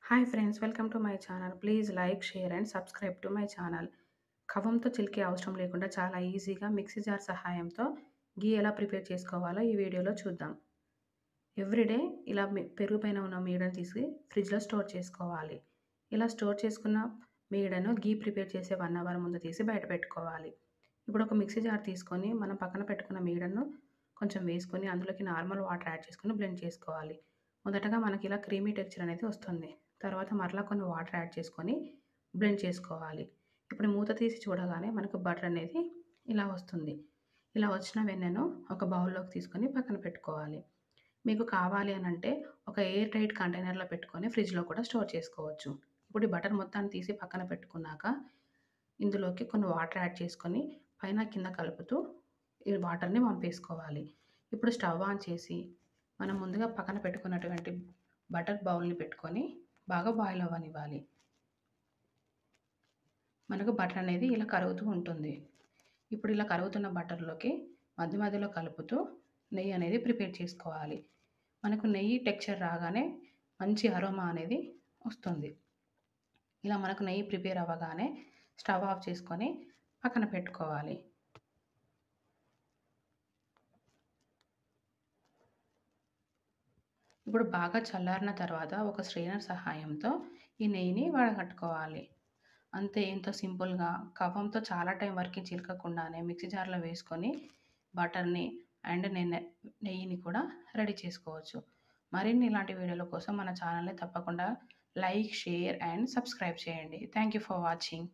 Hi friends, welcome to my channel. Please like, share and subscribe to my channel. కవ్వంతో చిలికే అవసరం లేకుండా చాలా ఈజీగా మిక్సీ జార్ సహాయంతో ఘీ ఎలా ప్రిపేర్ చేసుకోవాలో ఈ వీడియోలో చూద్దాం. ఎవ్రీడే ఇలా పెరుగు పైన ఉన్న మీగడను తీసి ఫ్రిడ్జ్‌లో స్టోర్ చేసుకోవాలి. ఇలా స్టోర్ చేసుకున్న మీగడను ఘీ ప్రిపేర్ చేసే 1 అవర్ ముందు తీసి బయట పెట్టుకోవాలి. ఇప్పుడు ఒక మిక్సీ జార్ తీసుకొని మనం పక్కన పెట్టుకున్న మీగడను కొంచెం వేసుకొని అందులోకి నార్మల్ వాటర్ యాడ్ చేసుకొని బ్లెండ్ చేసుకోవాలి. మొదటగా మనకి ఇలా క్రీమీ టెక్స్చర్ అనేది వస్తుంది. తర్వాత మరలా కొన్ని వాటర్ యాడ్ చేసుకొని బ్లెండ్ చేసుకోవాలి. ఇప్పుడు మూత తీసి చూడగానే మనకు బటర్ అనేది ఇలా వస్తుంది. ఇలా వచ్చిన వెన్నను ఒక బౌల్‌లోకి తీసుకొని పక్కన పెట్టుకోవాలి. మీకు కావాలి అనంటే ఒక ఎయిర్ టైట్ కంటైనర్‌లో పెట్టుకొని ఫ్రిడ్జ్‌లో కూడా స్టోర్ చేసుకోవచ్చు. ఇప్పుడు ఈ బటర్ మొత్తాన్ని తీసి పక్కన పెట్టుకున్నాక, ఇందులోకి కొన్ని వాటర్ యాడ్ చేసుకొని పైన కింద కలుపుతూ ఈ వాటర్‌ని వంపేసుకోవాలి. ఇప్పుడు స్టవ్ ఆన్ చేసి మనం ముందుగా పక్కన పెట్టుకున్నటువంటి బటర్ బౌల్‌ని పెట్టుకొని బాగా బాయిల్ అవ్వనివ్వాలి. మనకు బటర్ అనేది ఇలా కరుగుతూ ఉంటుంది. ఇప్పుడు ఇలా కరుగుతున్న బటర్‌లోకి మధ్య మధ్యలో కలుపుతూ నెయ్యి అనేది ప్రిపేర్ చేసుకోవాలి. మనకు నెయ్యి టెక్స్చర్ రాగానే మంచి అరోమా అనేది వస్తుంది. ఇలా మనకు నెయ్యి ప్రిపేర్ అవ్వగానే స్టవ్ ఆఫ్ చేసుకొని పక్కన పెట్టుకోవాలి. ఇప్పుడు బాగా చల్లారిన తర్వాత ఒక స్ట్రెయినర్ సహాయంతో ఈ నెయ్యిని వడగట్టుకోవాలి. అంతే, ఎంతో సింపుల్‌గా కవ్వంతో చాలా టైం వరకు చిలకకుండానే మిక్సీ జార్‌లో వేసుకొని బటర్‌ని అండ్ నెయ్యిని కూడా రెడీ చేసుకోవచ్చు. మరిన్ని ఇలాంటి వీడియోల కోసం మన ఛానల్‌ని తప్పకుండా లైక్, షేర్ అండ్ సబ్స్క్రైబ్ చేయండి. Thank you for watching.